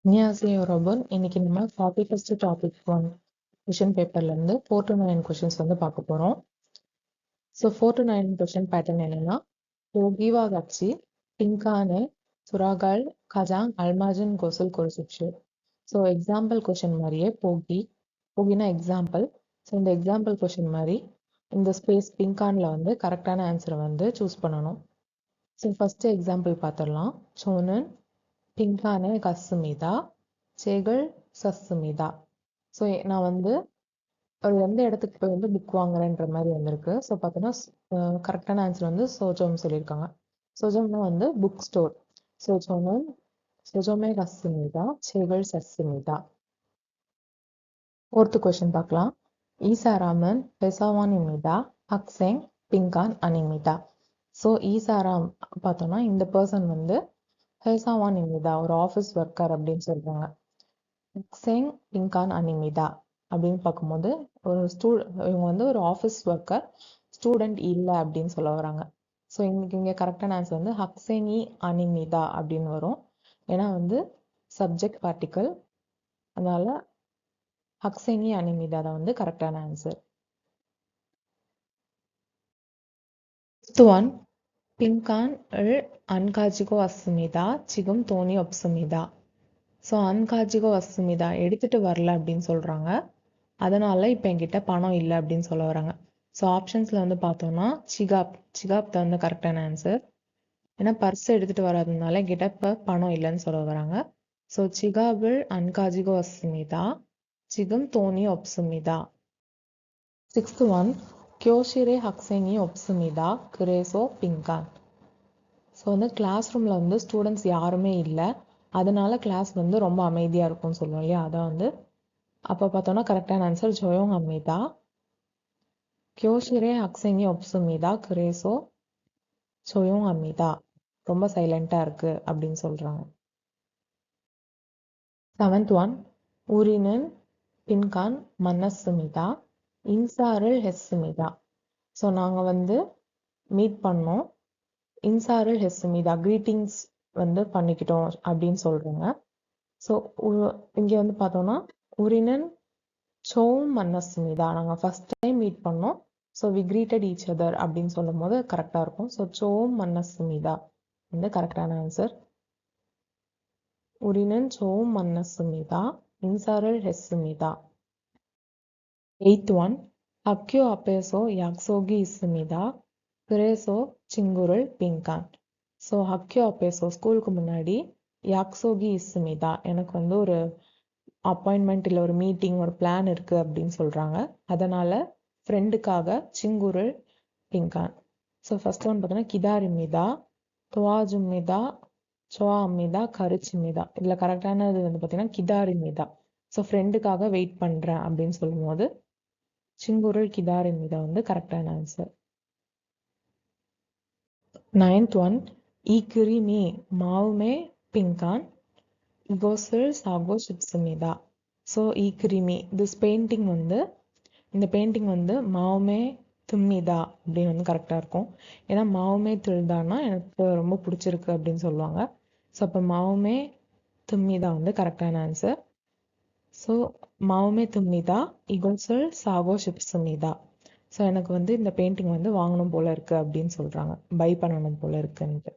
안녕하세요 여러분. இன்னைக்கு நம்ம 41st topic 1 question பேப்பர்ல இருந்து 4 to 9 கொஷின்ஸ் வந்து பார்க்க போறோம். ஸோ 4 to 9 கொஷின் பேட்டர்ன் என்னன்னா, போகிவா கட்சி பிங்கானே சுராகால் கஜாங் அல்மாஜன் கோசல் கொரிசுச்சு. ஸோ எக்ஸாம்பிள் கொஷின் மாதிரியே போகினா எக்ஸாம்பிள். ஸோ இந்த எக்ஸாம்பிள் கொஷின் மாதிரி இந்த ஸ்பேஸ் பிங்கான்ல வந்து கரெக்டான ஆன்சரை வந்து சூஸ் பண்ணணும். ஸோ ஃபர்ஸ்ட் எக்ஸாம்பிள் பார்த்துடலாம். சோனன் 핑카네 갔습니다. 책을 샀습니다. ஸோ நான் வந்து ஒரு எந்த இடத்துக்கு போய் வந்து புக் வாங்குறேன்ற மாதிரி வந்திருக்கு. ஸோ பார்த்தோன்னா கரெக்டான ஆன்சர் வந்து சோஜோம் சொல்லியிருக்காங்க. சோஜோம்னா வந்து புக் ஸ்டோர். சோஜோம் சோஜோமே 갔습니다. 책을 샀습니다. ஃபோர்த்து கொஸ்டின் பார்க்கலாம். 이 사람은 회사원입니다. 학생 빈칸 아닙니다. ஸோ 이 사람 பார்த்தோன்னா இந்த பர்சன் வந்து ஹேசாவான் இமிதா ஒரு ஆஃபீஸ் ஒர்க்கர் அப்படின்னு சொல்றாங்க. ஹக்சேங் பிங்கான் அனிமிதா அப்படின்னு பார்க்கும்போது இவங்க வந்து ஒரு ஆஃபீஸ் ஒர்க்கர், ஸ்டூடெண்ட் இல்லை அப்படின்னு சொல்ல வராங்க. ஸோ இங்கே கரெக்டான ஆன்சர் வந்து ஹக்சேங்கி அனிமிதா அப்படின்னு வரும். ஏன்னா வந்து சப்ஜெக்ட் பார்ட்டிக்கல், அதனால ஹக்சேங்கி அனிமிதா தான் வந்து கரெக்டான ஆன்சர். Fifth one, 빈칸을 안 가지고 왔습니다. 지금 돈이 없습니다. ஸோ 안 가지고 왔습니다 எடுத்துட்டு வரல அப்படின்னு சொல்றாங்க. அதனால இப்போ என்கிட்ட பணம் இல்லை அப்படின்னு சொல்ல வராங்க. ஸோ ஆப்ஷன்ஸ்ல வந்து பார்த்தோம்னா சிகாப் தான் வந்து கரெக்டான ஆன்சர். ஏன்னா பர்ஸ் எடுத்துட்டு வராததுனால என்கிட்ட இப்போ பணம் இல்லைன்னு சொல்ல வராங்க. ஸோ 지갑을 안 가지고 왔습니다. 지금 돈이 없습니다. Sixth one, 교실에 학생이 없습니다. 그래서 빈칸. ஸோ வந்து கிளாஸ் ரூம்ல வந்து ஸ்டூடெண்ட்ஸ் யாருமே இல்லை, அதனால கிளாஸ் வந்து ரொம்ப அமைதியா இருக்கும்னு சொல்லுவோம் இல்லையா, அதான் வந்து அப்போ பார்த்தோம்னா கரெக்டான ஆன்சர் 조용 합니다. 교실에 학생이 없습니다. 그래서 조용합니다. ரொம்ப சைலண்டா இருக்கு அப்படின்னு சொல்றாங்க. Seventh one, 우리는 빈칸 만났습니다. 인사를 했습니다. ஸோ நாங்க வந்து மீட் பண்ணோம். இன்சாரல் ஹெஸ்மிதா கிரீட்டிங்ஸ் வந்து பண்ணிக்கிட்டோம் அப்படின்னு சொல்றாங்க. ஸோ இங்க வந்து பார்த்தோம்னா உரினன் சோம் மன்னஸ்மிதா நாங்கள் ஃபர்ஸ்ட் டைம் மீட் பண்ணோம். So we greeted each other அப்படின்னு சொல்லும் போது கரெக்டாக இருக்கும். ஸோ சோம் மன்னஸ்மிதா வந்து கரெக்டான ஆன்சர். உரினன் சோம் மன்னஸ்மிதா இன்சாரல் ஹெஸ்மிதா. Eighth one, 학교 앞에서 약속이 있습니다. 그래서 친구를 빈칸. ஸோ 학교 앞에서 ஸ்கூலுக்கு முன்னாடி யாக்சோகி இஸ்மிதா எனக்கு வந்து ஒரு அப்பாயின்மெண்ட் இல்லை ஒரு மீட்டிங் ஒரு பிளான் இருக்கு அப்படின்னு சொல்றாங்க. அதனால ஃப்ரெண்டுக்காக சிங்குருள் பிங்கான். ஸோ ஃபர்ஸ்ட் ஒன் பார்த்தோன்னா கிதாரிமிதா துவாஜுமிதா சோமிதா கரிச்சிமிதா. இதுல கரெக்டானது வந்து பார்த்தீங்கன்னா கிதாரிமிதா. ஸோ ஃப்ரெண்டுக்காக வெயிட் பண்றேன் அப்படின்னு சொல்லும் போது சிங்குருள் கிதாரிமிதா வந்து கரெக்டான ஆன்சர். Ninth one, 이 그림이 마음에 빈칸 이것을 사고 싶습니다. So 이 그림이 this painting வந்து இந்த பெயிண்டிங் வந்து மாவுமே தும்மிதா அப்படின்னு வந்து கரெக்டாக இருக்கும். ஏன்னா மாவுமே தில்தான்னா எனக்கு ரொம்ப பிடிச்சிருக்கு அப்படின்னு சொல்லுவாங்க. ஸோ அப்போ மாவுமே தும்மிதா வந்து கரெக்டான ஆன்சர். ஸோ மாவுமே தும்மிதா இகோசல் சாகோ ஷிப்சுமிதா. ஸோ எனக்கு வந்து இந்த பெயிண்டிங் வந்து வாங்கணும் போல இருக்கு அப்படின்னு சொல்றாங்க, பை பண்ணணும் போல இருக்குன்ட்டு.